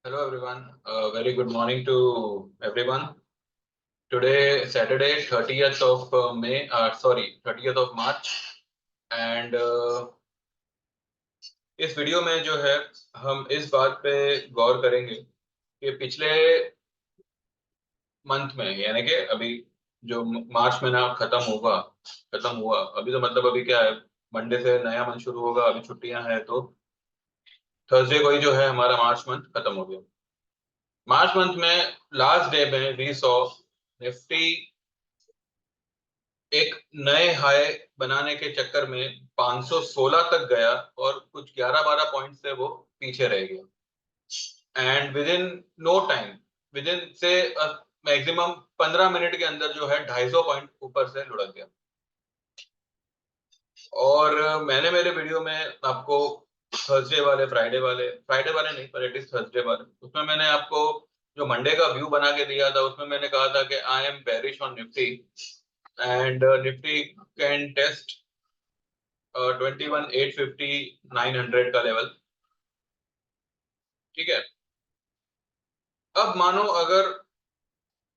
Hello everyone. Very good morning to everyone. Today Saturday 30th of May, 30th of March, and इस video में जो है हम इस बात पे गौर करेंगे कि पिछले मंथ में यानी कि अभी जो मार्च महीना खत्म हुआ अभी तो मतलब अभी क्या है, मंडे से नया मंथ शुरू होगा। अभी छुट्टियां हैं तो थर्सडे को ही जो है हमारा मार्च मंथ खत्म हो गया। मार्च मंथ में लास्ट डे में वी सॉ निफ्टी एक नए हाई बनाने के चक्कर में 516 तक गया और कुछ 11-12 पॉइंट से वो पीछे रह गया। And within no time, within से मैक्सिमम 15 मिनट के अंदर जो है 250 पॉइंट ऊपर से लुढ़क गया। और मैंने मेरे वीडियो में आपको फ्राइडे वाले नहीं, पर एटलीस्ट थर्सडे वाले, उसमें मैंने आपको जो मंडे का व्यू बना के दिया था उसमें मैंने कहा था कि I am bearish on Nifty and Nifty can test 21,850 900 का लेवल। ठीक है, अब मानो अगर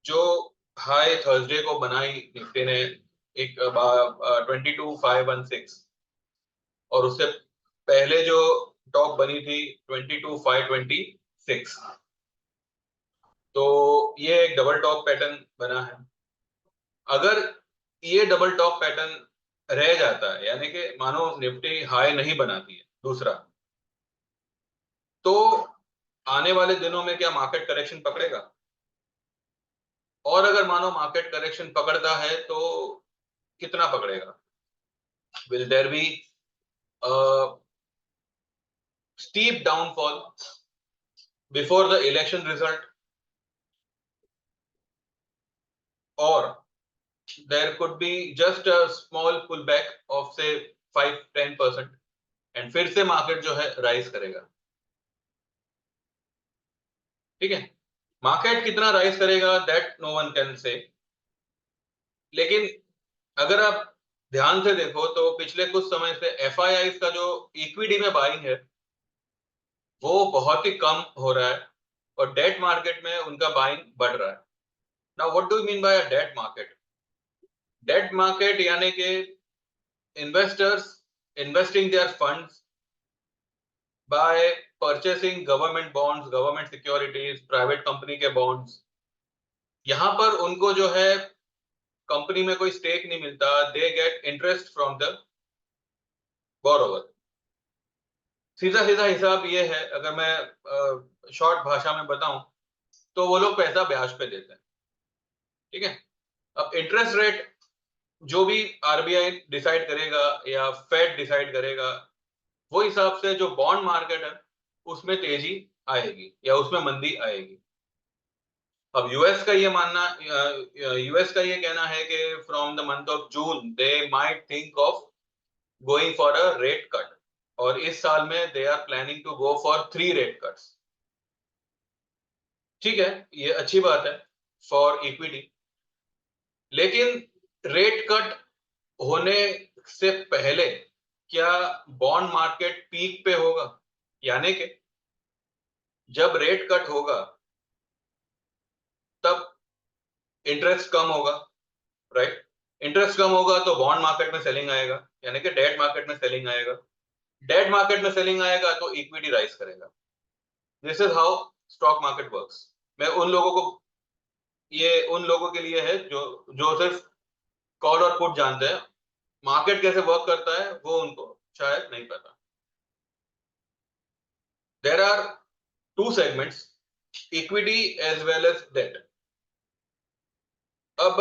जो हाई थर्सडे को बनाई निफ्टी ने एक 22,516 और उससे पहले जो टॉप बनी थी 22,526, तो ये एक डबल टॉप पैटर्न बना है। अगर ये डबल टॉप पैटर्न रह जाता है यानी कि मानो निफ्टी हाई नहीं बनाती है दूसरा, तो आने वाले दिनों में क्या मार्केट करेक्शन पकड़ेगा? और अगर मानो मार्केट करेक्शन पकड़ता है तो कितना पकड़ेगा? Will there be steep downfall before the election result, और there could be just a small pullback of say 5-10% and फिर से मार्केट जो है राइज करेगा। ठीक है, मार्केट कितना राइज करेगा that no one can say, लेकिन अगर आप ध्यान से देखो तो पिछले कुछ समय से एफआईआई का जो इक्विटी में बाइंग है वो बहुत ही कम हो रहा है और डेट मार्केट में उनका बाइंग बढ़ रहा है। Now what do you mean by a debt market? Debt market यानी कि investors investing their funds by purchasing government bonds, government securities, private company के बॉन्ड्स। यहां पर उनको जो है कंपनी में कोई स्टेक नहीं मिलता, they get interest from the borrower. सीधा सीधा हिसाब ये है, अगर मैं शॉर्ट भाषा में बताऊं तो वो लोग पैसा ब्याज पे देते हैं। ठीक है, अब इंटरेस्ट रेट जो भी आरबीआई डिसाइड करेगा या फेड डिसाइड करेगा, वो हिसाब से जो बॉन्ड मार्केट है उसमें तेजी आएगी या उसमें मंदी आएगी। अब यूएस का ये कहना है कि from the month of June they might think of going for a rate cut, और इस साल में they are planning to go for 3 rate cuts. ठीक है, ये अच्छी बात है फॉर इक्विटी, लेकिन रेट कट होने से पहले क्या बॉन्ड मार्केट पीक पे होगा? यानी कि जब रेट कट होगा तब इंटरेस्ट कम होगा, राइट? इंटरेस्ट कम होगा तो बॉन्ड मार्केट में सेलिंग आएगा यानी कि डेट मार्केट में सेलिंग आएगा। डेट मार्केट में सेलिंग आएगा तो इक्विटी राइज करेगा। This is how stock market works. मैं उन लोगों को, ये उन लोगों के लिए है जो जो सिर्फ कॉल और पुट जानते हैं, मार्केट कैसे वर्क करता है वो उनको शायद नहीं पता। There are two segments, equity as well as debt. अब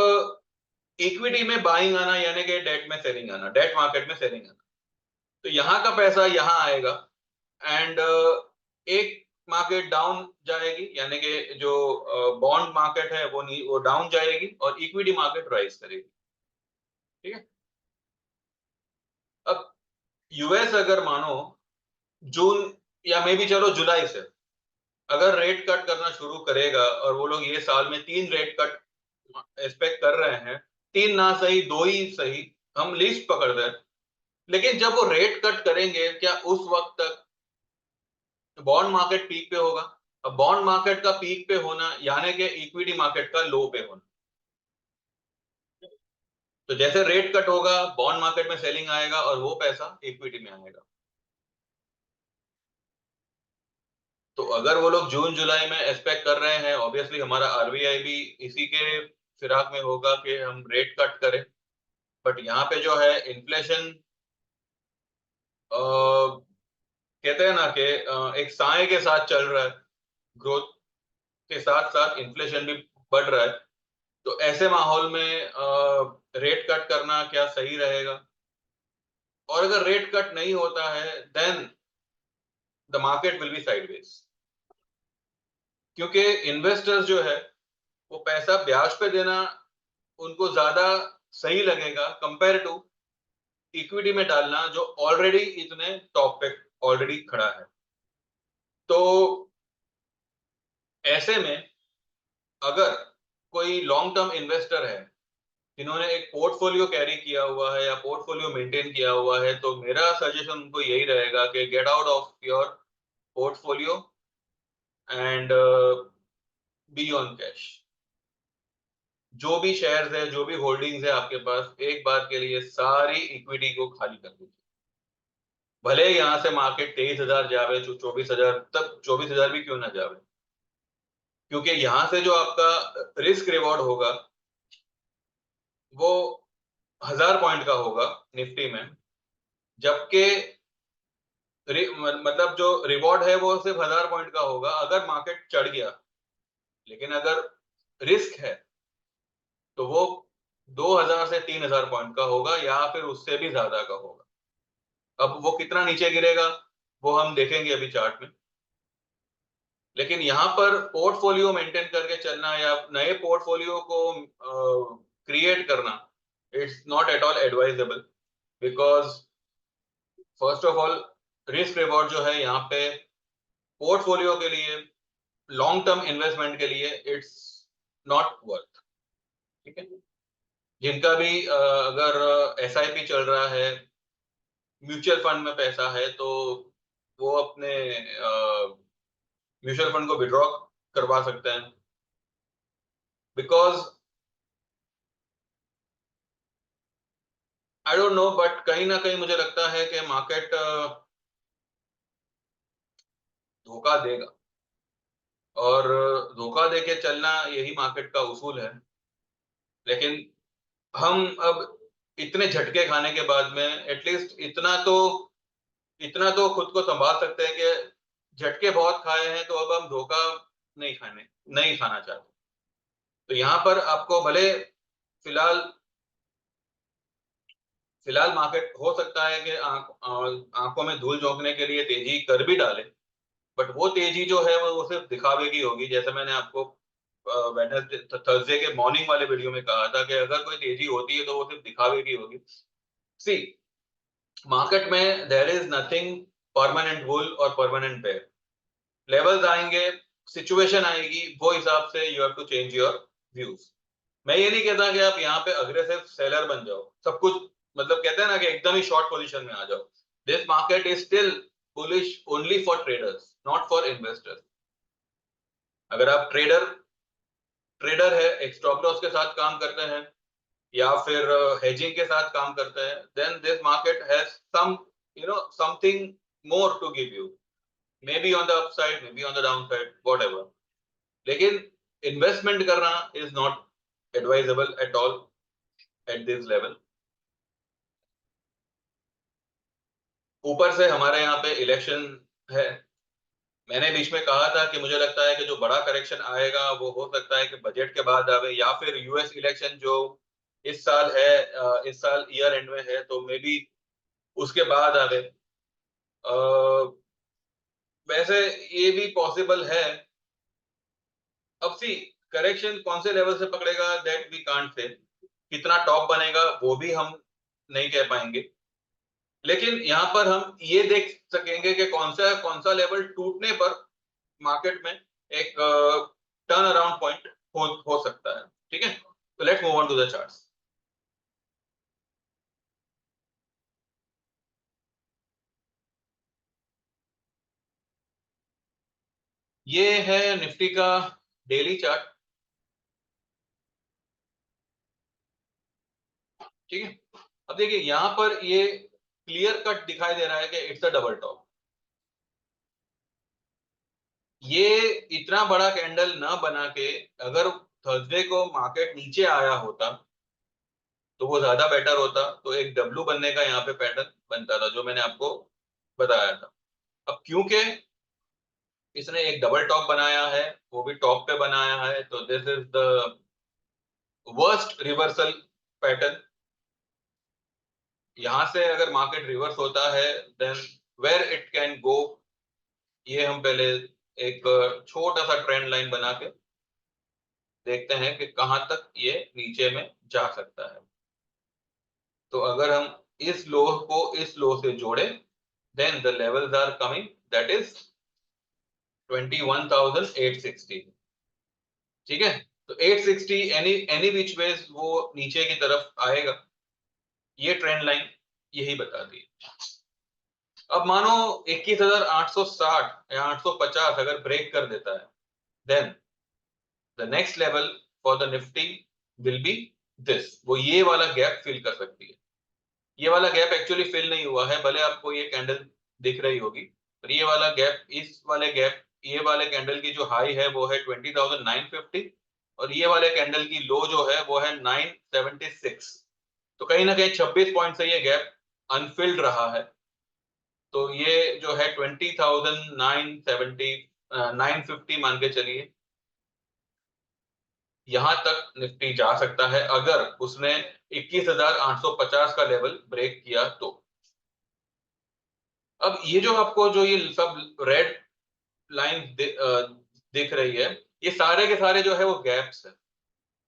इक्विटी में बाइंग आना यानी कि डेट में सेलिंग आना, डेट मार्केट में सेलिंग आना, तो यहां का पैसा यहां आएगा एंड एक मार्केट डाउन जाएगी यानी कि जो बॉन्ड मार्केट है वो डाउन जाएगी और इक्विटी मार्केट राइज करेगी। ठीक है, अब यूएस अगर मानो जून या मे भी चलो जुलाई से अगर रेट कट करना शुरू करेगा, और वो लोग ये साल में 3 रेट कट एक्सपेक्ट कर रहे हैं, 3 ना सही 2 ही सही, हम लिस्ट पकड़ रहे हैं, लेकिन जब वो रेट कट करेंगे क्या उस वक्त तक बॉन्ड मार्केट पीक पे होगा? अब बॉन्ड मार्केट का पीक पे होना यानी कि इक्विटी मार्केट का लो पे होना। तो जैसे रेट कट होगा बॉन्ड मार्केट में सेलिंग आएगा और वो पैसा इक्विटी में आएगा। तो अगर वो लोग जून जुलाई में एक्सपेक्ट कर रहे हैं, ऑब्वियसली हमारा आरबीआई भी इसी के फिराक में होगा कि हम रेट कट करें। बट यहाँ पे जो है इन्फ्लेशन कहते हैं ना कि एक साए के साथ चल रहा है, ग्रोथ के साथ साथ इन्फ्लेशन भी बढ़ रहा है। तो ऐसे माहौल में रेट कट करना क्या सही रहेगा? और अगर रेट कट नहीं होता है then the market will be sideways, क्योंकि इन्वेस्टर्स जो है वो पैसा ब्याज पे देना उनको ज्यादा सही लगेगा कंपेयर टू इक्विटी में डालना जो ऑलरेडी इतने टॉप पे ऑलरेडी खड़ा है। तो ऐसे में अगर कोई लॉन्ग टर्म इन्वेस्टर है जिन्होंने एक पोर्टफोलियो कैरी किया हुआ है या पोर्टफोलियो मेंटेन किया हुआ है, तो मेरा सजेशन उनको यही रहेगा कि get out of your portfolio and be on cash. जो भी शेयर्स है, जो भी होल्डिंग्स है आपके पास, एक बार के लिए सारी इक्विटी को खाली कर दीजिए। भले यहाँ से मार्केट 23,000 जावे, 24,000, तब 24,000 भी क्यों ना जावे, क्योंकि यहाँ से जो आपका रिस्क रिवॉर्ड होगा वो 1,000 पॉइंट का होगा निफ्टी में, जबकि मतलब जो रिवॉर्ड है वो सिर्फ 1,000 पॉइंट का होगा अगर मार्केट चढ़ गया। लेकिन अगर रिस्क है तो वो 2,000 से 3,000 पॉइंट का होगा या फिर उससे भी ज्यादा का होगा। अब वो कितना नीचे गिरेगा वो हम देखेंगे अभी चार्ट में। लेकिन यहाँ पर पोर्टफोलियो मेंटेन करके चलना या नए पोर्टफोलियो को क्रिएट करना, it's not at all advisable, because first of all risk reward जो है यहाँ पे पोर्टफोलियो के लिए, लॉन्ग टर्म इन्वेस्टमेंट के लिए इट्स नॉट वर्थ। ठीक है, जिनका भी अगर एसआईपी चल रहा है, म्यूचुअल फंड में पैसा है, तो वो अपने म्यूचुअल फंड को विड्रॉ करवा सकते हैं, because I don't know, but कहीं ना कहीं मुझे लगता है कि मार्केट धोखा देगा, और धोखा देके चलना यही मार्केट का उसूल है। लेकिन हम अब इतने झटके खाने के बाद में एटलीस्ट इतना तो खुद को संभाल सकते हैं कि झटके बहुत खाए हैं, तो अब हम धोखा नहीं खाना चाहते। तो यहाँ पर आपको भले फिलहाल फिलहाल मार्केट हो सकता है कि आंखों में धूल झोंकने के लिए तेजी कर भी डाले, बट वो तेजी जो है वो सिर्फ दिखावे की होगी। जैसे मैंने आपको वेडनेसडे थर्सडे के मॉर्निंग वाले वीडियो में कहा था कि अगर कोई तेजी होती है तो वो सिर्फ दिखावे की होगी। सी, मार्केट में there is nothing permanent bull और परमानेंट बेयर। लेवल्स आएंगे, सिचुएशन आएगी, वो हिसाब से you have to change your views. मैं ये नहीं कहता कि आप यहाँ पे अग्रेसिव सेलर बन जाओ, सब कुछ मतलब कहते हैं ना कि एकदम ही शॉर्ट पोजीशन में आ जाओ। This market is still bullish only for traders, not for investors. अगर आप ट्रेडर है, एक स्टॉप लॉस के साथ काम करते हैं या फिर हेजिंग के साथ काम करते हैं, then this market has some something more to give you, maybe on the upside, maybe on the downside, whatever. लेकिन इन्वेस्टमेंट करना is not advisable at all at this level. ऊपर से हमारे यहाँ पे इलेक्शन है। मैंने बीच में कहा था कि मुझे लगता है कि जो बड़ा करेक्शन आएगा वो हो सकता है कि बजट के बाद आवे, या फिर यूएस इलेक्शन जो इस साल है, इस साल ईयर एंड में है, तो मे बी उसके बाद आवे। वैसे ये भी पॉसिबल है। अब सी, करेक्शन कौन से लेवल से पकड़ेगा दैट वी कांट से, कितना टॉप बनेगा वो भी हम नहीं कह पाएंगे। लेकिन यहाँ पर हम ये देख सकेंगे कि कौन सा लेवल टूटने पर मार्केट में एक टर्न अराउंड पॉइंट हो सकता है। ठीक है, तो let's move on to the charts. ये है निफ्टी का डेली चार्ट, ठीक है। अब देखिए यहां पर ये क्लियर कट दिखाई दे रहा है कि इट्स अ डबल टॉप। ये इतना बड़ा कैंडल ना बना के अगर थर्सडे को मार्केट नीचे आया होता तो वो ज्यादा बेटर होता, तो एक डब्लू बनने का यहाँ पे पैटर्न बनता था जो मैंने आपको बताया था। अब क्योंकि इसने एक डबल टॉप बनाया है, वो भी टॉप पे बनाया है, तो this is the worst reversal pattern. यहां से अगर मार्केट रिवर्स होता है then where it can go, ये हम पहले एक छोटा सा ट्रेंड लाइन बना के देखते हैं कि कहां तक ये नीचे में जा सकता है। तो अगर हम इस लो को इस लो से जोड़े then the levels are coming, that is 21,860, ठीक है। तो 860 एनी एनी विच वेज वो नीचे की तरफ आएगा, ये ट्रेंड लाइन यही बताती है। अब मानो 21,860 या 850 अगर ब्रेक कर देता है then the next level for the Nifty will be this, वो ये वाला गैप फिल कर सकती है। ये वाला गैप एक्चुअली फिल नहीं हुआ है, भले आपको ये कैंडल दिख रही होगी, पर ये वाला गैप, इस वाले गैप, ये वाले कैंडल की जो हाई है वो है 20,950 और ये वाले कैंडल की लो जो है वो है 976। तो कहीं ना कहीं 26 पॉइंट से ये गैप अनफिल्ड रहा है। तो ये जो है 20,970 950 मान के चलिए, यहां तक निफ्टी जा सकता है अगर उसने 21,850 का लेवल ब्रेक किया तो। अब ये जो आपको जो ये सब रेड लाइन दिख रही है, ये सारे के सारे जो है वो गैप्स है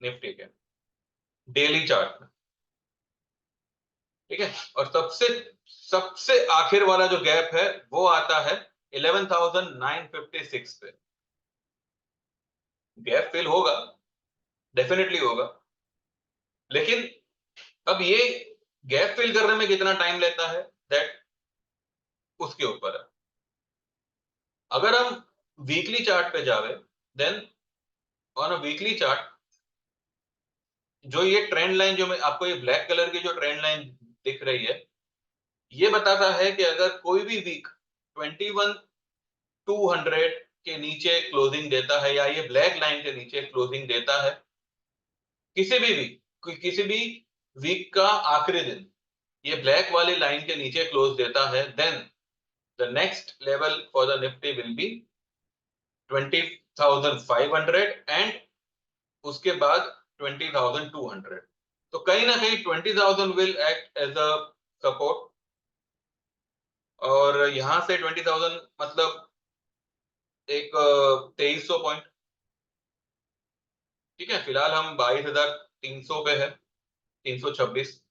निफ्टी के डेली चार्ट में, ठीक है। और सबसे सबसे आखिर वाला जो गैप है वो आता है 11,956 पे। गैप फिल होगा, डेफिनेटली होगा, लेकिन अब ये गैप फिल करने में कितना टाइम लेता है दैट उसके ऊपर है। अगर हम वीकली चार्ट पे जावे then on a weekly chart जो ये ट्रेंड लाइन, जो मैं आपको ये ब्लैक कलर की जो ट्रेंड लाइन दिख रही है, ये बताता है कि अगर कोई भी वीक 21,200 के नीचे क्लोजिंग देता है या ये ब्लैक लाइन के नीचे क्लोजिंग देता है किसी भी वीक, किसी भी वीक का आखिरी दिन ये ब्लैक वाली लाइन के नीचे क्लोज देता है then the next level for the Nifty will be 20,500 and उसके बाद 20,200। तो कहीं ना कहीं 20,000 will act as a support और यहां से 20,000 मतलब एक 2300 पॉइंट, ठीक है। फिलहाल हम 22,300 पे है, 326,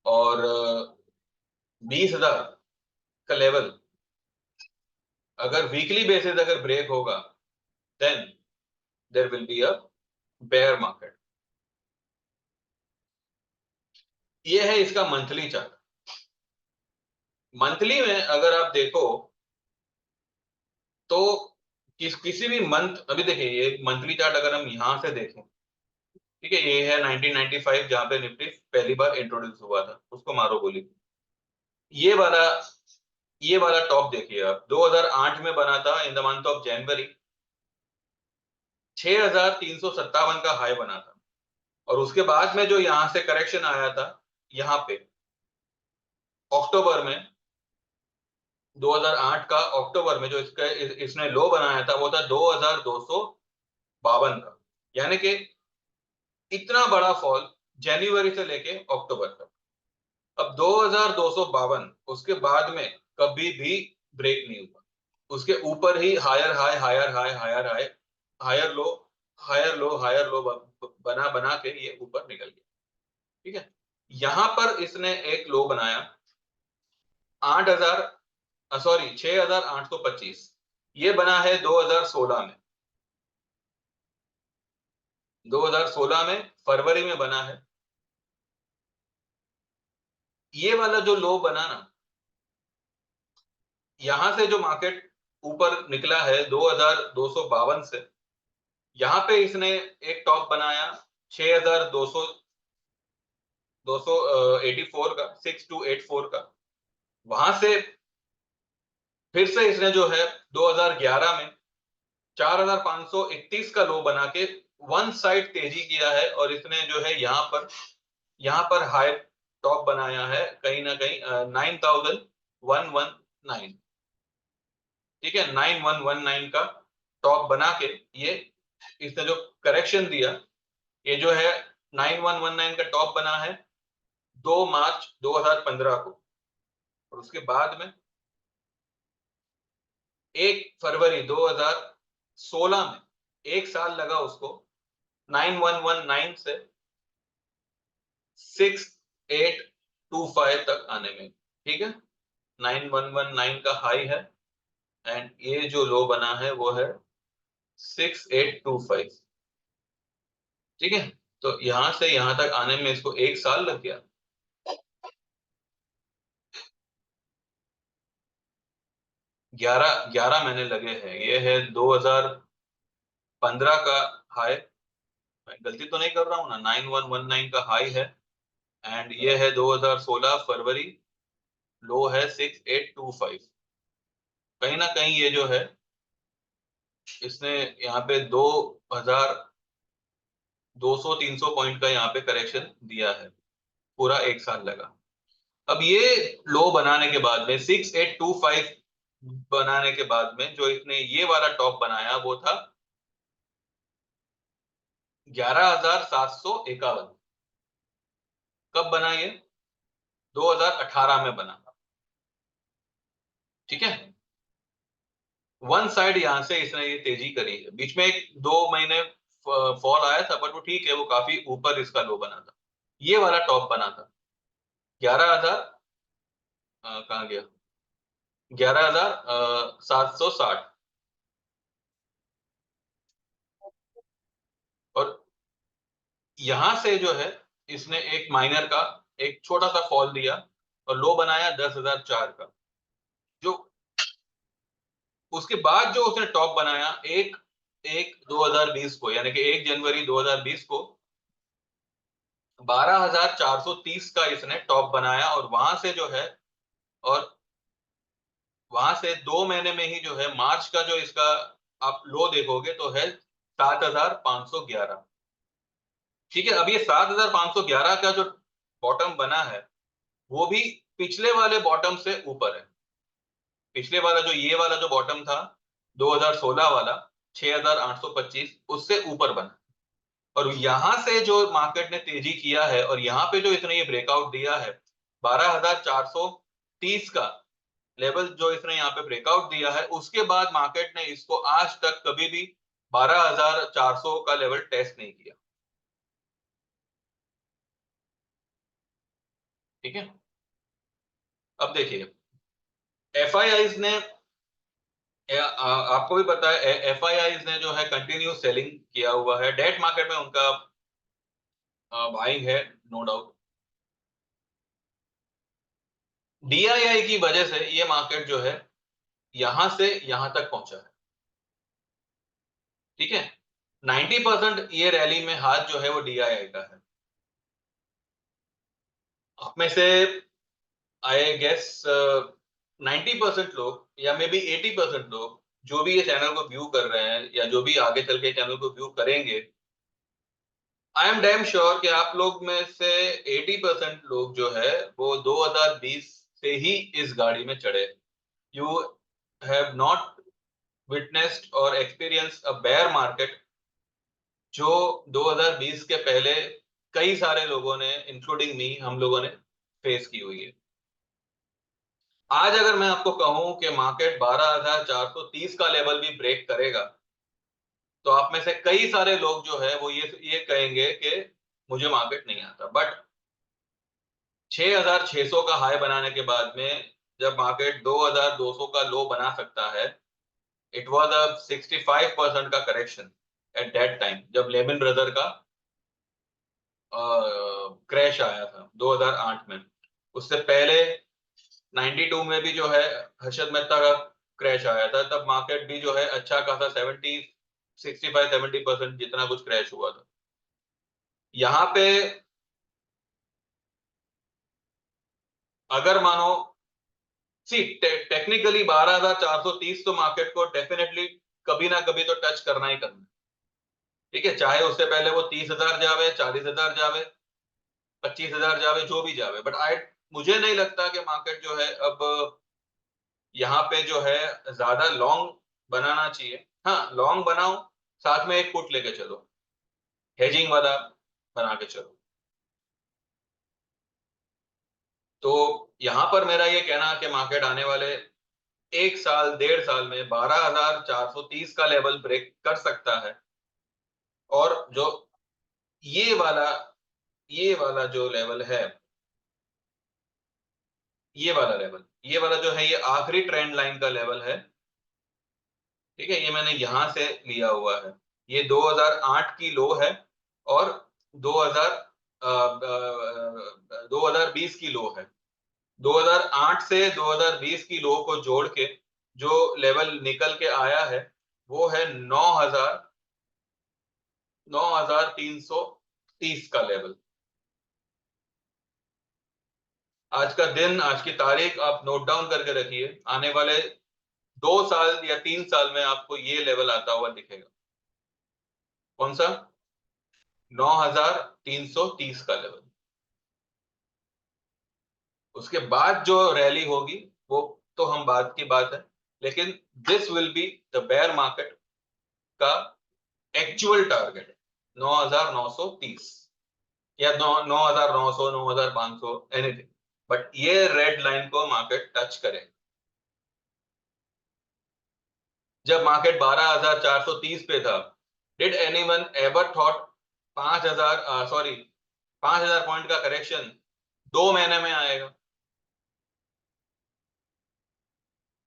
और 20,000 का लेवल अगर वीकली बेसिस अगर ब्रेक होगा then there will be a bear market. ये है इसका मंथली चार्ट। मंथली में अगर आप देखो तो किसी भी मंथ, अभी देखिए ये मंथली चार्ट अगर हम यहां से देखें, ठीक है, ये है 1995 जहां पे निफ्टी पहली बार इंट्रोड्यूस हुआ था, उसको मारो गोली। ये वाला ये वाला टॉप देखिए आप, 2008 में बना था in the month of January, 6,357 का हाई बना था। और उसके बाद में जो यहां से करेक्शन आया था यहां पे अक्टूबर में, 2008 का अक्टूबर में जो इसने लो बनाया था वो था 2,252 का, यानी कि इतना बड़ा फॉल जनवरी से लेके अक्टूबर तक। अब 2,252 उसके बाद में कभी भी ब्रेक नहीं हुआ, उसके ऊपर ही higher high higher high higher high higher low higher low higher low बना बना के ये ऊपर निकल गया, ठीक है। यहां पर इसने एक लो बनाया 8,000, सॉरी 6,825, ये बना है 2016 में, 2016 में फरवरी में बना है। ये वाला जो लो बना ना, यहां से जो मार्केट ऊपर निकला है 2252 से। यहाँ पे इसने एक टॉप बनाया 6200 284 का, 6284 का। वहां से फिर से इसने जो है 2011 में 4531 का लो बना के वन साइड तेजी किया है, और इसने जो है यहाँ पर हाई टॉप बनाया है कहीं ना कहीं 9119। ठीक है, 9119 का टॉप बना के ये इसने जो करेक्शन दिया, ये जो है 9119 का टॉप बना है 2 मार्च 2015 को, और उसके बाद में 1 फरवरी 2016 में, एक साल लगा उसको 9119 से 6825 तक आने में। ठीक है, 9119 का हाई है, एंड ये जो लो बना है वो है 6825। ठीक है, तो यहां से यहां तक आने में इसको एक साल लग गया। 11 महीने लगे हैं। ये है 2015 का हाई, मैं गलती तो नहीं कर रहा हूं ना, 9119 का हाई है, एंड ये है 2016 फरवरी, लो है 6825। कहीं ना कहीं ये जो है इसने यहाँ पे 200-300 पॉइंट का यहाँ पे करेक्शन दिया है, पूरा एक साल लगा। अब ये लो बनाने के बाद में 6825 बनाने के बाद में जो इसने ये वाला टॉप बनाया वो था 11,751। कब बना ये? 2018 में बना। ठीक है, वन साइड यहां से इसने ये तेजी करी है। बीच में एक 2 महीने फॉल आया था, बट वो ठीक है, वो काफी ऊपर इसका लो बना था। ये वाला टॉप बना था 11,000, कहाँ गया, 11,760। और यहां से जो है इसने एक माइनर का एक छोटा सा फॉल दिया और लो बनाया 10,004 का। जो उसके बाद जो उसने टॉप बनाया एक एक 2020 को, यानी कि 1 जनवरी 2020 को 12,430 का इसने टॉप बनाया, और वहां से जो है, और वहां से 2 महीने में ही जो है मार्च का जो इसका आप लो देखोगे तो है 7,511। ठीक है, अब ये 7,511 का जो बॉटम बना है वो भी पिछले वाले बॉटम से ऊपर है। पिछले वाला जो ये वाला जो बॉटम था 2016 वाला 6,825, उससे ऊपर बना। और यहां से जो मार्केट ने तेजी किया है, और यहाँ पे जो इसने ये ब्रेकआउट दिया है 12,430 का लेवल जो इसने यहाँ पे ब्रेकआउट दिया है, उसके बाद मार्केट ने इसको आज तक कभी भी 12,400 का लेवल टेस्ट नहीं किया। ठीक है, अब देखिए एफआईआईज ने, आपको भी पता है एफआईआईज ने जो है कंटिन्यू सेलिंग किया हुआ है। डेट मार्केट में उनका बाइंग है, नो डाउट। डीआईआई की वजह से ये मार्केट जो है यहां से यहां तक पहुंचा है। ठीक है, 90% ये रैली में हाथ जो है वो डीआईआई का है। आप में से आई गेस 90% लोग या मे बी 80% लोग जो भी ये चैनल को व्यू कर रहे हैं या जो भी आगे चल के चैनल को व्यू करेंगे, आई एम डैम श्योर कि आप लोग में से 80% लोग जो है वो 2020 से ही इस गाड़ी में चढ़े। यू हैव नॉट विटनेस्ड और एक्सपीरियंस अ बेयर मार्केट जो 2020 के पहले कई सारे लोगों ने, इंक्लूडिंग मी, हम लोगों ने फेस की हुई है। आज अगर मैं आपको कहूं कि मार्केट 12,430 का लेवल भी ब्रेक करेगा, तो आप में से कई सारे लोग जो है वो ये कहेंगे कि मुझे मार्केट नहीं आता। बट 6,600 का हाई बनाने के बाद में जब मार्केट 2,200 का लो बना सकता है, इट वाज अ 65% का करेक्शन एट दैट टाइम जब लेमन ब्रदर का क्रैश आया था 2008 में। उससे पहले 92 में भी जो है हर्षद मेहता का क्रैश आया था, तब मार्केट भी जो है अच्छा खासा 65-70% जितना कुछ क्रैश हुआ था। यहाँ पे अगर मानो टेक्निकली 12,430 तो मार्केट को डेफिनेटली कभी ना कभी तो टच करना ही करना है। ठीक है, चाहे उससे पहले वो 30,000 जावे, 40,000 जावे, 25,000 जावे, जो भी जावे, बट मुझे नहीं लगता कि मार्केट जो है अब यहाँ पे जो है ज्यादा लॉन्ग बनाना चाहिए। हाँ, लॉन्ग बनाओ, साथ में एक पुट लेके चलो, हेजिंग वाला बना के चलो। तो यहाँ पर मेरा ये कहना कि मार्केट आने वाले 1 साल 1.5 साल में 12,430 का लेवल ब्रेक कर सकता है, और जो ये वाला ये वाला जो लेवल है, ये वाला जो है, ये आखिरी ट्रेंड लाइन का लेवल है। ठीक है, ये मैंने यहां से लिया हुआ है, ये 2008 की लो है, और 2000 2020 की लो है। 2008 से 2020 की लो को जोड़ के जो लेवल निकल के आया है, वो है 9,330 का लेवल। आज का दिन, आज की तारीख आप नोट डाउन करके रखिए, आने वाले 2 साल या 3 साल में आपको ये लेवल आता हुआ दिखेगा। कौन सा? 9,330 का लेवल। उसके बाद जो रैली होगी वो तो हम बात की बात है, लेकिन this will be the bear market का एक्चुअल टारगेट 9,930 या 9,900, 9,500, एनीथिंग, बट ये रेड लाइन को मार्केट टच करे। जब मार्केट 12,430 पे था, did anyone ever thought 5,000 point का करेक्शन 2 महीने में आएगा?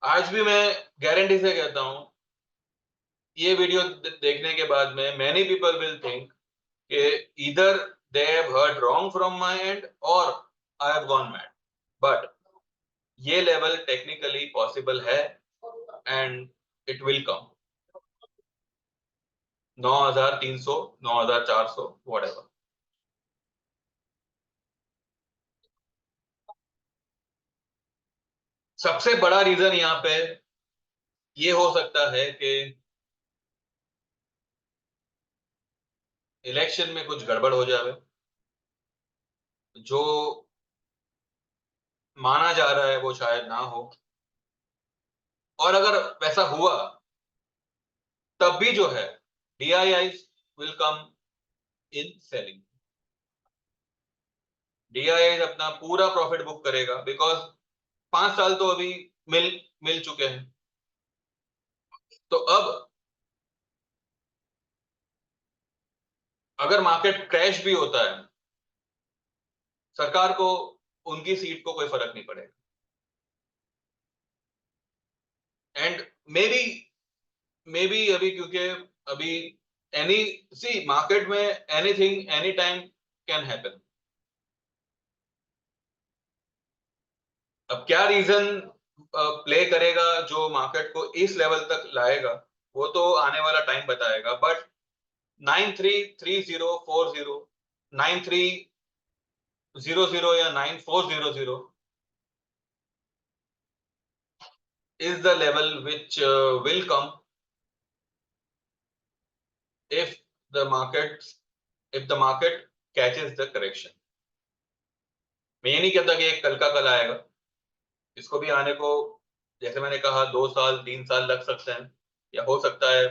आज भी मैं गारंटी से कहता हूं, ये वीडियो देखने के बाद में मैनी पीपल विल थिंक कि इधर they have heard wrong from my end और I have gone mad, but ये लेवल टेक्निकली पॉसिबल है, and it will come. 9,300, 9,400, whatever. सबसे बड़ा रीजन यहाँ पे ये हो सकता है कि इलेक्शन में कुछ गड़बड़ हो जाए, जो माना जा रहा है वो शायद ना हो, और अगर वैसा हुआ तब भी जो है DII will come in selling. DII अपना पूरा प्रॉफिट बुक करेगा, बिकॉज 5 साल तो अभी मिल मिल चुके हैं। तो अब अगर मार्केट क्रैश भी होता है, सरकार को उनकी सीट को कोई फर्क नहीं पड़ेगा। एंड मे बी अभी, क्योंकि अभी एनी सी मार्केट में anything any time can happen. अब क्या रीजन प्ले करेगा जो मार्केट को इस लेवल तक लाएगा, वो तो आने वाला टाइम बताएगा, बट 933040, 9300 या 9400 is the level which will come if the market if the market catches the correction. मैं ये नहीं कहता कि एक कल का कल आएगा, इसको भी आने को, जैसे मैंने कहा, 2 साल 3 साल लग सकते हैं, या हो सकता है।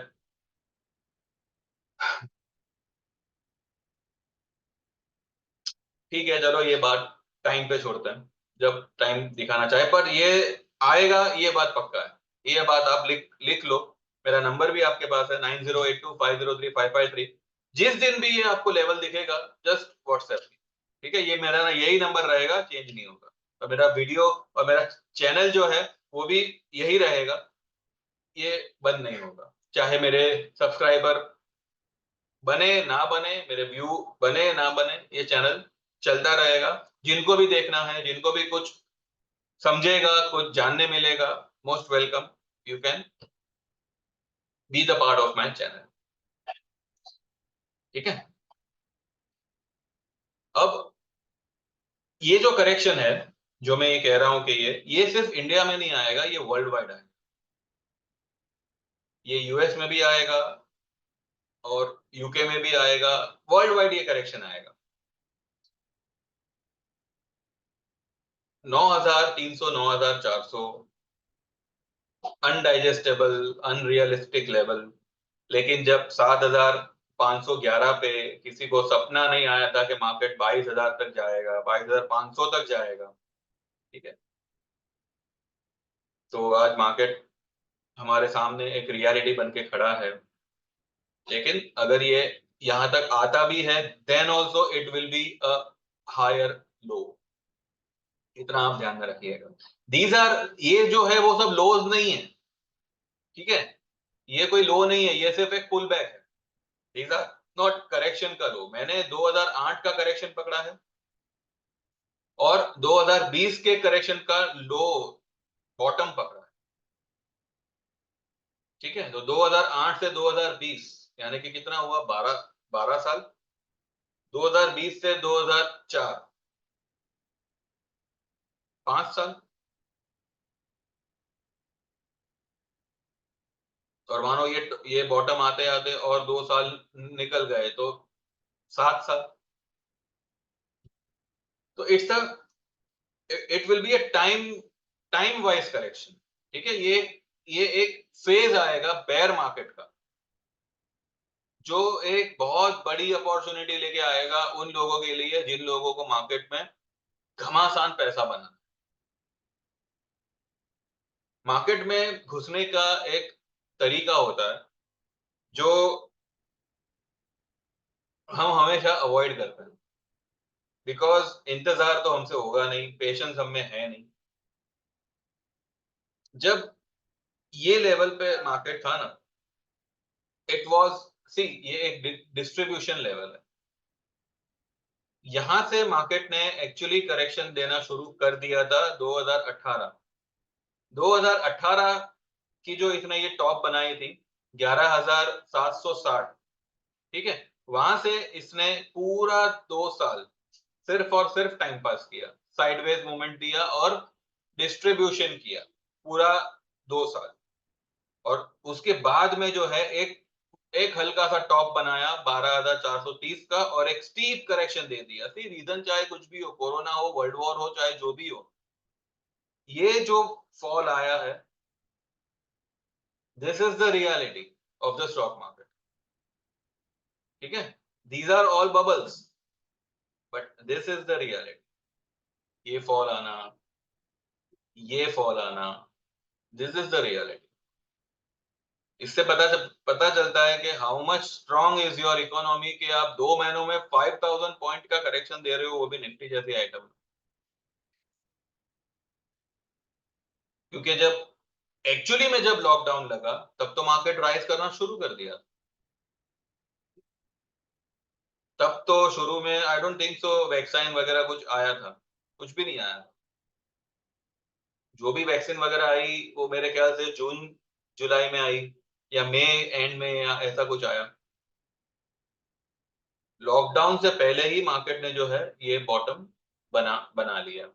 ठीक है, चलो ये बात टाइम पे छोड़ते हैं, जब टाइम दिखाना चाहे, पर ये आएगा, ये बात पक्का है। ये बात आप लिख लिख लो, मेरा नंबर भी आपके पास है 9082503553। जिस दिन भी ये आपको लेवल दिखेगा, जस्ट व्हाट्सएप। ठीक है, ये मेरा ना यही नंबर रहेगा, चेंज नहीं होगा। और मेरा वीडियो और मेरा चैनल जो है वो भी यही रहेगा, ये बंद नहीं होगा। चाहे मेरे सब्सक्राइबर बने ना बने, मेरे व्यू बने ना बने, ये चैनल चलता रहेगा। जिनको भी देखना है, जिनको भी कुछ समझेगा, कुछ जानने मिलेगा, most welcome. you can be the part of my channel. ठीक है। अब ये जो करेक्शन है, जो मैं ये कह रहा हूं कि ये सिर्फ इंडिया में नहीं आएगा, ये वर्ल्ड वाइड आएगा। ये यूएस में भी आएगा और यूके में भी आएगा, वर्ल्ड वाइड ये करेक्शन आएगा। 9,300 9,400 अनडाइजेस्टेबल, अनरियलिस्टिक लेवल। लेकिन जब 7,511 पे किसी को सपना नहीं आया था कि मार्केट 22,000 तक जाएगा, 22,500 तक जाएगा, ठीक है, तो आज मार्केट हमारे सामने एक रियलिटी बन के खड़ा है। लेकिन अगर ये यहां तक आता भी है, then also it will be a higher low. इतना आप ध्यान में रखिएगा। दीज आर, ये जो है वो सब लोज नहीं है, ठीक है, ये कोई लो नहीं है, ये सिर्फ एक पुल बैक है। दीज आर नॉट करेक्शन का लो। मैंने 2008 का करेक्शन पकड़ा है और 2020 के करेक्शन का लो, बॉटम पकड़ा है, ठीक है। तो 2008 से 2020 यानी कि कितना हुआ, 12 साल। 2020 से 2004, 5 साल। और मानो ये बॉटम आते आते और 2 साल निकल गए तो 7 साल। तो it will be a time wise correction, ठीक है। ये एक फेज आएगा बेयर मार्केट का, जो एक बहुत बड़ी अपॉर्चुनिटी लेके आएगा उन लोगों के लिए जिन लोगों को मार्केट में घमासान पैसा बनाना। मार्केट में घुसने का एक तरीका होता है जो हम हमेशा अवॉइड करते हैं, बिकॉज इंतजार तो हमसे होगा नहीं, पेशेंस हम में है नहीं। जब ये लेवल पे मार्केट था ना, इट वाज, सी, ये एक डिस्ट्रीब्यूशन लेवल है। यहां से मार्केट ने एक्चुअली करेक्शन देना शुरू कर दिया था 2018। 2018 की जो इसने ये टॉप बनाई थी 11,760, ठीक है, वहां से इसने पूरा 2 साल सिर्फ और सिर्फ टाइम पास किया, साइडवेज मूवमेंट दिया और डिस्ट्रीब्यूशन किया पूरा 2 साल। और उसके बाद में जो है एक एक हल्का सा टॉप बनाया 12,430 का और एक स्टीप करेक्शन दे दिया। सी, रीजन चाहे कुछ भी हो, कोरोना हो, वर्ल्ड वॉर हो, चाहे जो भी हो, ये जो फॉल आया है, this is the reality of the stock market, ठीक है। These are all bubbles, but this is the reality. ये फॉल आना, ये फॉल आना, दिस इज द रियलिटी। इससे पता चलता है कि how much strong is your economy कि आप 2 महीनों में 5,000 पॉइंट का करेक्शन दे रहे हो, वो भी निफ्टी जैसी आइटम। क्योंकि जब एक्चुअली में जब लॉकडाउन लगा तब तो मार्केट राइज करना शुरू कर दिया। तब तो शुरू में I don't think so vaccine वगैरह कुछ आया था, कुछ भी नहीं आया। जो भी वैक्सीन वगैरह आई वो मेरे ख्याल से जून जुलाई में आई, या मई एंड में, या ऐसा कुछ आया। लॉकडाउन से पहले ही मार्केट ने जो है ये बॉटम बना लिया।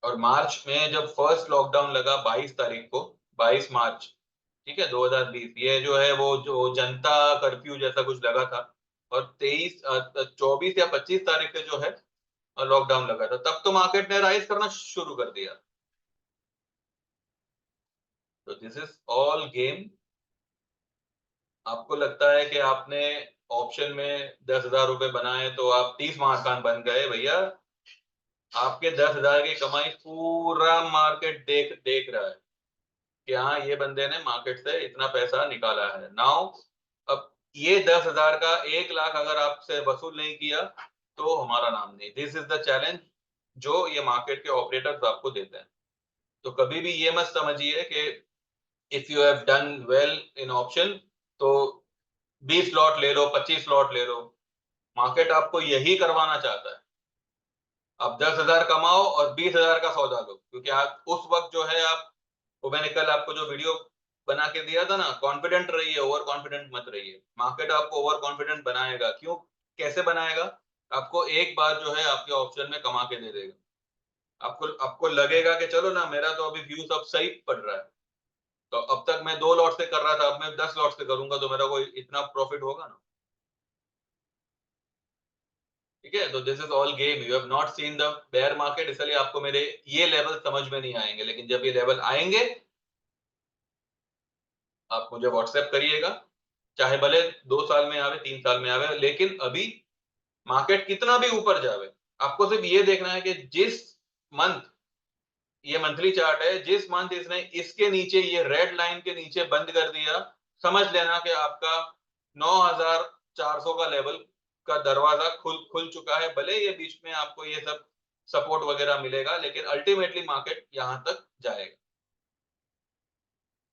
और मार्च में जब फर्स्ट लॉकडाउन लगा 22 तारीख को, 22 मार्च, ठीक है, 2020, ये जो है वो जो जनता कर्फ्यू जैसा कुछ लगा था। और 24 या 25 तारीख से जो है लॉकडाउन लगा था, तब तो मार्केट ने राइज करना शुरू कर दिया। तो दिस इज ऑल गेम। आपको लगता है कि आपने ऑप्शन में 10,000 रुपए बनाए तो आप 30 मार्कान बन गए, भैया। आपके 10,000 की कमाई पूरा मार्केट देख देख रहा है कि हाँ, ये बंदे ने मार्केट से इतना पैसा निकाला है। नाउ अब ये 10,000 का 1 लाख अगर आपसे वसूल नहीं किया तो हमारा नाम नहीं। दिस इज द चैलेंज जो ये मार्केट के ऑपरेटर्स आपको देते हैं। तो कभी भी ये मत समझिए कि if you have done well in option तो 20 लॉट ले लो, 25 लॉट ले लो। मार्केट आपको यही करवाना चाहता है। आप 10,000 कमाओ और 20,000 का सौदा लो, क्योंकि आप उस वक्त जो है आप, वो मैंने कल आपको जो वीडियो बना के दिया था ना, कॉन्फिडेंट रहिए, ओवर कॉन्फिडेंट मत रहिए। मार्केट आपको ओवर कॉन्फिडेंट बनाएगा। क्यों, कैसे बनाएगा? आपको एक बार जो है आपके ऑप्शन में कमा के दे देगा। आपको आपको लगेगा कि चलो ना, मेरा तो अभी व्यू सब सही पड़ रहा है, तो अब तक मैं 2 लॉट से कर रहा था, अब मैं 10 लॉट से करूंगा तो मेरा कोई इतना प्रॉफिट होगा ना। ठीक है, तो this is all game, you have not seen the bear market, इसलिए आपको मेरे ये लेवल समझ में नहीं आएंगे, लेकिन जब ये लेवल आएंगे आप मुझे व्हाट्सएप करिएगा, चाहे भले 2 साल में आवे, 3 साल में आवे, लेकिन अभी मार्केट कितना भी ऊपर जावे, आपको सिर्फ ये देखना है कि जिस मंथ, ये मंथली चार्ट है, जिस मंथ इसने इसके नीचे, ये रेड लाइन के नीचे बंद कर दिया, समझ लेना कि आपका 9,400 का लेवल का दरवाजा खुल खुल चुका है। भले ये बीच में आपको ये सब सपोर्ट वगैरह मिलेगा, लेकिन अल्टीमेटली मार्केट यहां तक जाएगा।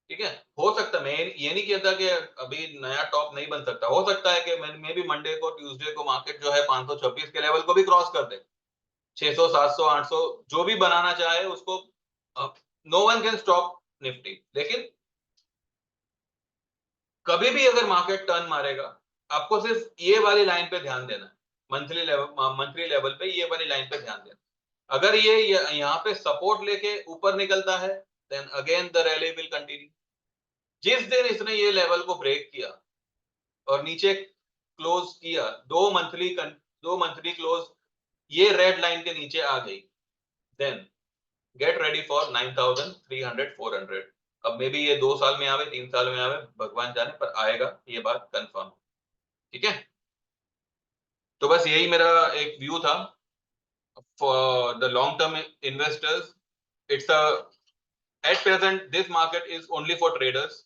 ठीक है, हो सकता, मैं ये नहीं कहता कि अभी नया टॉप नहीं बन सकता, हो सकता है कि मैं भी मंडे को, ट्यूसडे को मार्केट जो है 526 के लेवल को भी क्रॉस कर दे, 600, 700, 800 जो भी बनाना चाहे उसको, no one can stop Nifty. लेकिन कभी भी अगर मार्केट टर्न मारेगा, आपको सिर्फ ये वाली लाइन पे ध्यान देना है, मंथली लेवल पे ये वाली लाइन पे ध्यान देना। अगर ये यहाँ पे सपोर्ट लेके ऊपर निकलता है, then again the rally will continue. जिस दिन इसने ये लेवल को ब्रेक किया और नीचे क्लोज किया, दो मंथली क्लोज ये रेड लाइन के नीचे आ गई, देन गेट रेडी फॉर 9,300, 400। अब मे बी ये 2 साल में आवे, 3 साल में आवे, भगवान जाने, पर आएगा, ये बात कंफर्म। ठीक है, तो बस यही मेरा एक व्यू था for the long term investors. It's a at present this market is only for traders,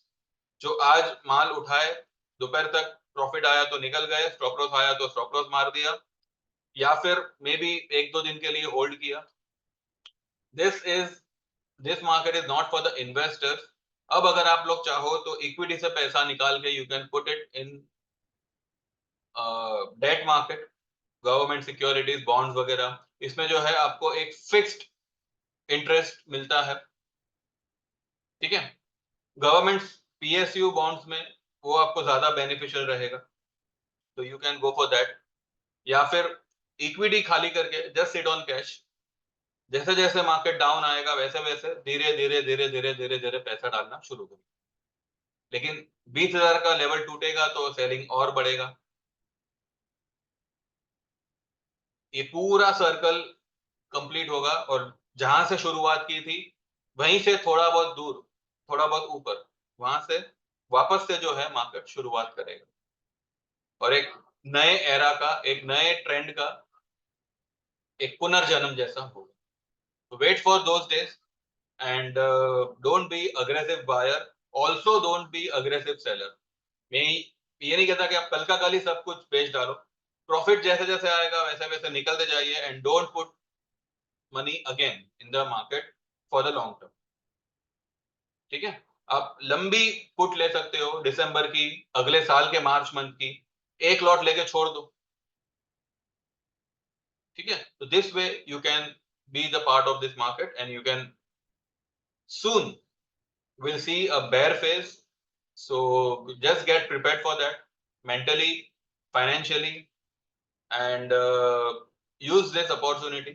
जो आज माल उठाए, दोपहर तक प्रॉफिट आया तो निकल गए, स्टॉप लॉस आया तो स्टॉप लॉस मार दिया, या फिर मे बी 1-2 दिन के लिए होल्ड किया। This is this market is not for the investors. अब अगर आप लोग चाहो तो इक्विटी से पैसा निकाल के you can put it in debt market, government securities, bonds वगैरह। इसमें जो है आपको एक फिक्स्ड इंटरेस्ट मिलता है। ठीक है, गवर्नमेंट पीएसयू बॉन्ड्स में वो आपको ज्यादा बेनिफिशियल रहेगा, तो you can go for that. या फिर इक्विटी खाली करके जस्ट सिट ऑन कैश, जैसे जैसे मार्केट डाउन आएगा वैसे वैसे धीरे धीरे धीरे धीरे धीरे धीरे पैसा डालना शुरू करें। लेकिन 20,000 का लेवल टूटेगा तो सेलिंग और बढ़ेगा। ये पूरा सर्कल कंप्लीट होगा, और जहां से शुरुआत की थी वहीं से थोड़ा बहुत दूर, थोड़ा बहुत ऊपर, वहां से वापस से जो है मार्केट शुरुआत करेगा, और एक नए एरा का, एक नए ट्रेंड का एक पुनर्जन्म जैसा होगा। तो wait for those days, and don't be aggressive buyer, also don't be aggressive seller. मैं ये नहीं कहता कि आप कल का कल ही सब कुछ बेच डालो, प्रॉफिट जैसे जैसे आएगा वैसे वैसे निकलते जाइए, and don't put money again in the market for the long term. ठीक है, आप लंबी पुट ले सकते हो, दिसंबर की, अगले साल के मार्च मंथ की, एक लॉट लेके छोड़ दो। ठीक है, तो this way you can be the part of this market, and you can soon will see a bear phase. So just get prepared for that mentally, financially, and use this opportunity.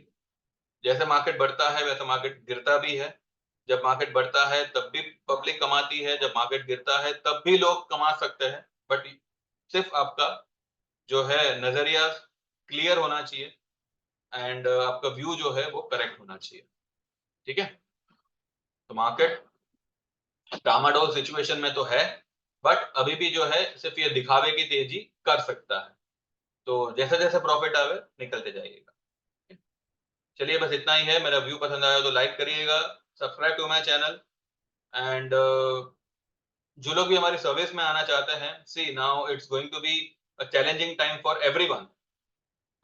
जैसे market बढ़ता है वैसे market गिरता भी है। जब market बढ़ता है तब भी पब्लिक कमाती है, जब मार्केट गिरता है तब भी लोग कमा सकते हैं, बट सिर्फ आपका जो है नजरिया क्लियर होना चाहिए, एंड आपका व्यू जो है वो करेक्ट होना चाहिए। ठीक है, तो मार्केट डामाडोल सिचुएशन में तो है, बट अभी भी जो है सिर्फ ये दिखावे की तेजी कर सकता है, तो जैसे जैसे प्रॉफिट आवे निकलते जाइएगा। चलिए, बस इतना ही है। मेरा व्यू पसंद आया तो लाइक करिएगा, subscribe to my channel, and जो लोग भी हमारी सर्विस में आना चाहते हैं, see now it's going to be a challenging time for everyone.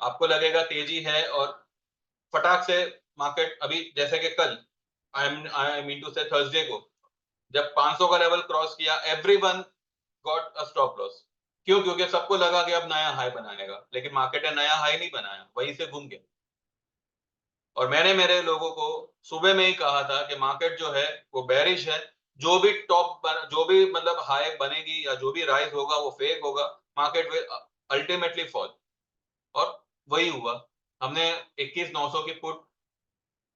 आपको लगेगा तेजी है, और फटाक से मार्केट, अभी जैसे कि कल, आई मीन टू से थर्सडे को, जब 500 का लेवल क्रॉस किया, everyone got a stop loss. क्यों? क्योंकि सबको लगा कि अब नया हाई बनाएगा, लेकिन मार्केट ने नया हाई नहीं बनाया, वहीं से घूम गया। और मैंने मेरे लोगों को सुबह में ही कहा था कि मार्केट जो है वो बेरिश है, जो भी जो भी मतलब हाई बनेगी या जो भी राइज होगा वो फेक होगा, मार्केट विल अल्टीमेटली फॉल। और वही हुआ। हमने 21,900 की पुट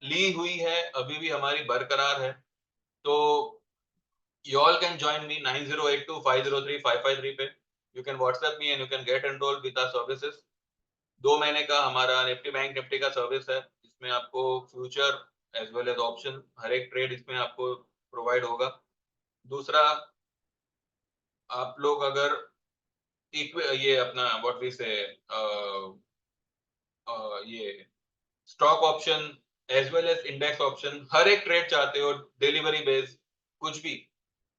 ली हुई है, अभी भी हमारी बरकरार है। तो you all can join me 9082503553 पे। You can WhatsApp me and you can get enrolled with our services। 2 महीने का हमारा निफ्टी बैंक निफ्टी का सर्विस है, इसमें आपको future as well as option हर एक ट्रेड इसमें आपको प्रोवाइड होगा। दूसरा, आप लोग अगर ये अपना व्हाट वी से ये stock option as well as index option हर एक ट्रेड चाहते हो, डिलीवरी बेस कुछ भी,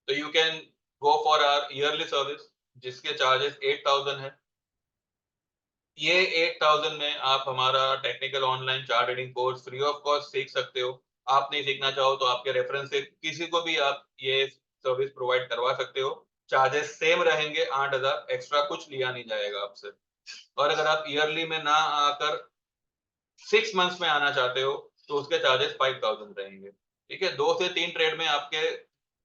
तो you can go for our yearly service, जिसके चार्जेस 8,000 है। ये 8,000 में आप हमारा technical online chart reading course free of cost सीख सकते हो। आप नहीं सीखना चाहो तो आपके रेफरेंस से किसी को भी आप ये सर्विस प्रोवाइड करवा सकते हो। चार्जेस सेम रहेंगे, 8,000, एक्स्ट्रा कुछ लिया नहीं जाएगा आपसे। और अगर आप ईयरली में ना आकर 6 मंथ्स में आना चाहते हो तो उसके चार्जेस 5,000 रहेंगे। ठीक है, 2 से 3 ट्रेड में आपके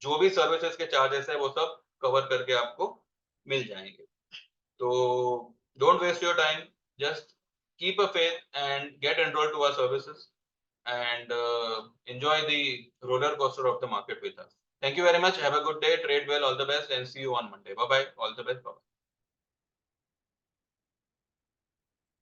जो भी सर्विसेज के चार्जेस है वो सब कवर करके आपको मिल जाएंगे। तो don't waste your time, just keep a faith and get enrolled to our services and enjoy the roller coaster of the market with us. Thank you very much. Have a good day. Trade well. All the best and see you on Monday. Bye bye. All the best. Bye.